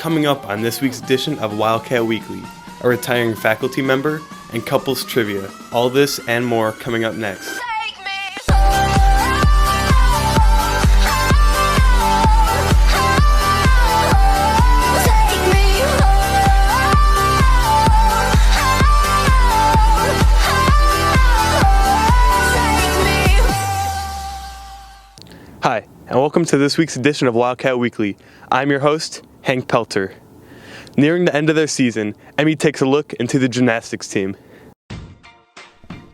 Coming up on this week's edition of Wildcat Weekly, a retiring faculty member and couples trivia. All this and more coming up next. Hi, and welcome to this week's edition of Wildcat Weekly. I'm your host, Hank Pelter. Nearing the end of their season, Emmy takes a look into the gymnastics team.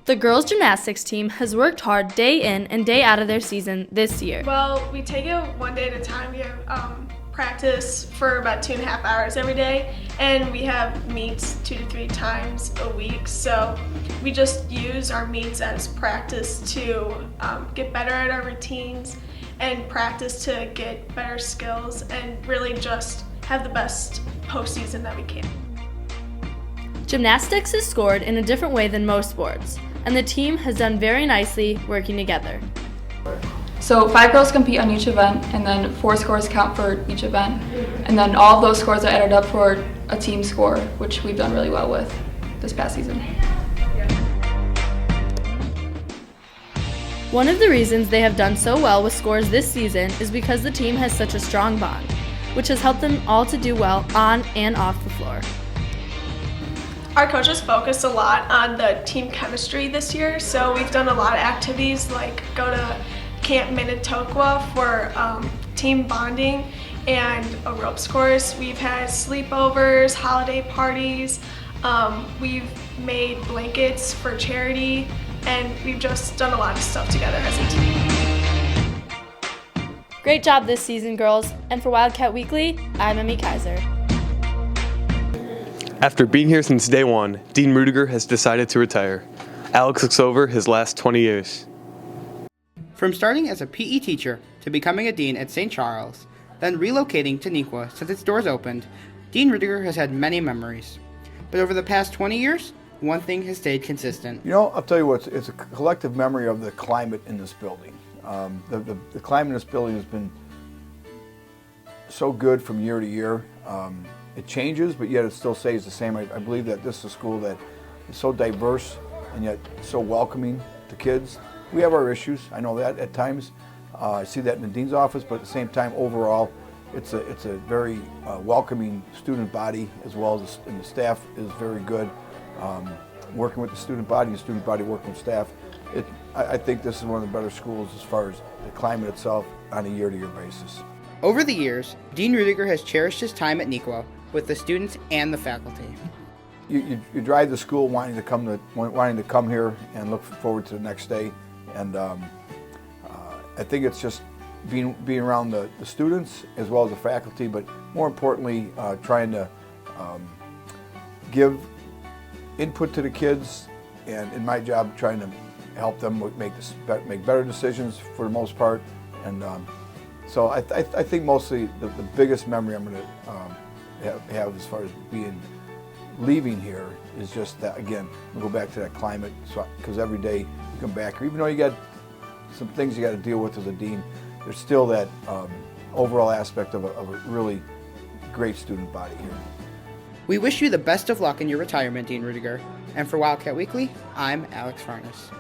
The girls' gymnastics team has worked hard day in and day out of their season this year. Well, we take it one day at a time. We have practice for about 2.5 hours every day, and we have meets 2 to 3 times a week. So we just use our meets as practice to get better at our routines and practice to get better skills and really just have the best postseason that we can. Gymnastics is scored in a different way than most sports, and the team has done very nicely working together. So 5 girls compete on each event, and then 4 scores count for each event. And then all of those scores are added up for a team score, which we've done really well with this past season. One of the reasons they have done so well with scores this season is because the team has such a strong bond, which has helped them all to do well on and off the floor. Our coaches focused a lot on the team chemistry this year, so we've done a lot of activities like go to Camp Minnetonka for team bonding and a ropes course. We've had sleepovers, holiday parties, we've made blankets for charity, and we've just done a lot of stuff together as a team. Great job this season, girls, and for Wildcat Weekly, I'm Emmy Kaiser. After being here since day one, Dean Rudiger has decided to retire. Alex looks over his last 20 years. From starting as a PE teacher to becoming a dean at St. Charles, then relocating to Neuqua since its doors opened, Dean Rudiger has had many memories. But over the past 20 years, one thing has stayed consistent. You know, I'll tell you what, it's a collective memory of the climate in this building. The climate in this building has been so good from year to year. It changes, but yet it still stays the same. I believe that this is a school that is so diverse and yet so welcoming to kids. We have our issues, I know that at times. I see that in the dean's office, but at the same time, overall, it's a very welcoming student body, as well as and the staff is very good. Working with the student body working with staff. I think this is one of the better schools as far as the climate itself on a year-to-year basis. Over the years, Dean Rudiger has cherished his time at Neuqua with the students and the faculty. You drive to school wanting to come here and look forward to the next day, and I think it's just being around the students as well as the faculty, but more importantly, trying to give input to the kids, and in my job, trying to help them make better decisions for the most part. And so I think mostly the biggest memory I'm going to have as far as leaving here is just that, again, we'll go back to that climate, because every day you come back here, even though you got some things you got to deal with as a dean, there's still that overall aspect of a really great student body here. We wish you the best of luck in your retirement, Dean Rudiger. And for Wildcat Weekly, I'm Alex Farnes.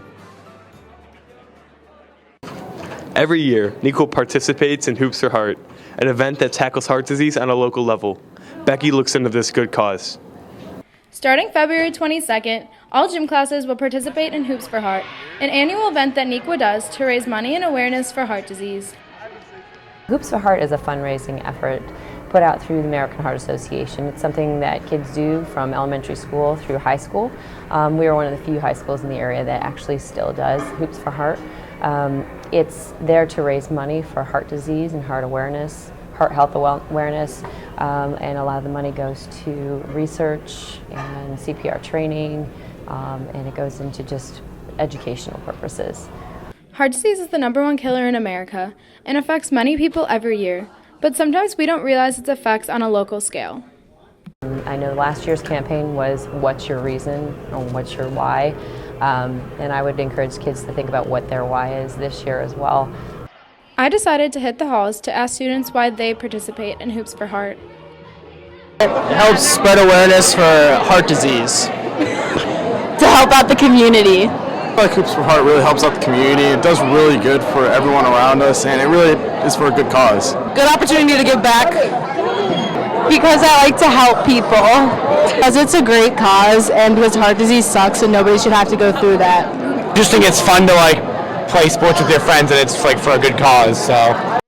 Every year, Neuqua participates in Hoops for Heart, an event that tackles heart disease on a local level. Becky looks into this good cause. Starting February 22nd, all gym classes will participate in Hoops for Heart, an annual event that Neuqua does to raise money and awareness for heart disease. Hoops for Heart is a fundraising effort put out through the American Heart Association. It's something that kids do from elementary school through high school. We are one of the few high schools in the area that actually still does Hoops for Heart. It's there to raise money for heart disease and heart awareness, heart health awareness, and a lot of the money goes to research and CPR training, and it goes into just educational purposes. Heart disease is the #1 killer in America and affects many people every year, but sometimes we don't realize its effects on a local scale. I know last year's campaign was what's your reason or what's your why, and I would encourage kids to think about what their why is this year as well. I decided to hit the halls to ask students why they participate in Hoops for Heart. It helps spread awareness for heart disease. To help out the community. I feel like Hoops for Heart really helps out the community. It does really good for everyone around us, and it really is for a good cause. Good opportunity to give back. Because I like to help people. Because it's a great cause, and because heart disease sucks, and nobody should have to go through that. Just think it's fun to play sports with your friends, and it's for a good cause. So.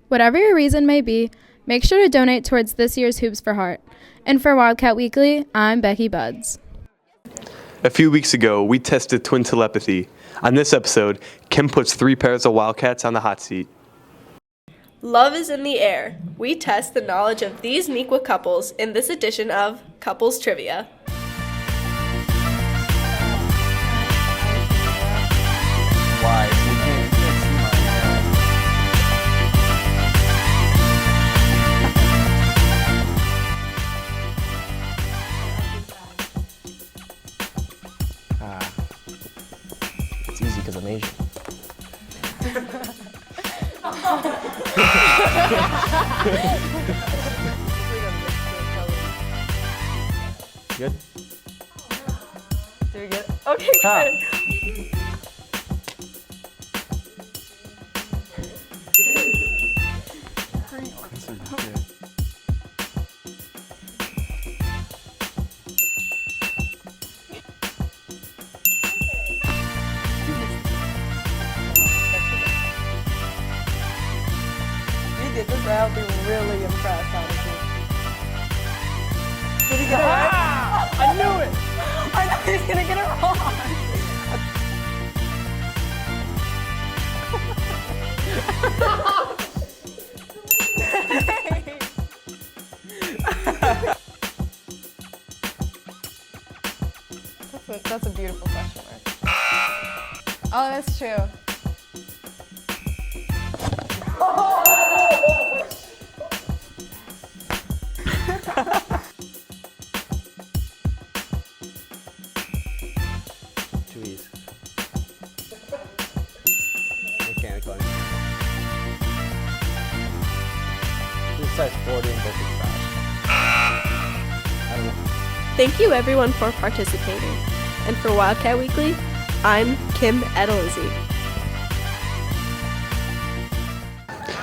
Whatever your reason may be, make sure to donate towards this year's Hoops for Heart. And for Wildcat Weekly, I'm Becky Buds. A few weeks ago, we tested twin telepathy. On this episode, Kim puts 3 pairs of Wildcats on the hot seat. Love is in the air. We test the knowledge of these Nequa couples in this edition of Couples Trivia. It's easy because I'm Asian. Good? Did we get it? Okay, good. You did this, I'll be really impressed, honestly. Did he get it right? I knew it! I know he's gonna get it wrong. That's a beautiful question mark. Oh, that's true. Too easy. Mechanical. This size 40 and both is fast. I don't know. Thank you everyone for participating. And for Wildcat Weekly, I'm Kim Edelizzi.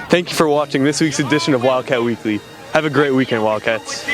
Thank you for watching this week's edition of Wildcat Weekly. Have a great weekend, Wildcats.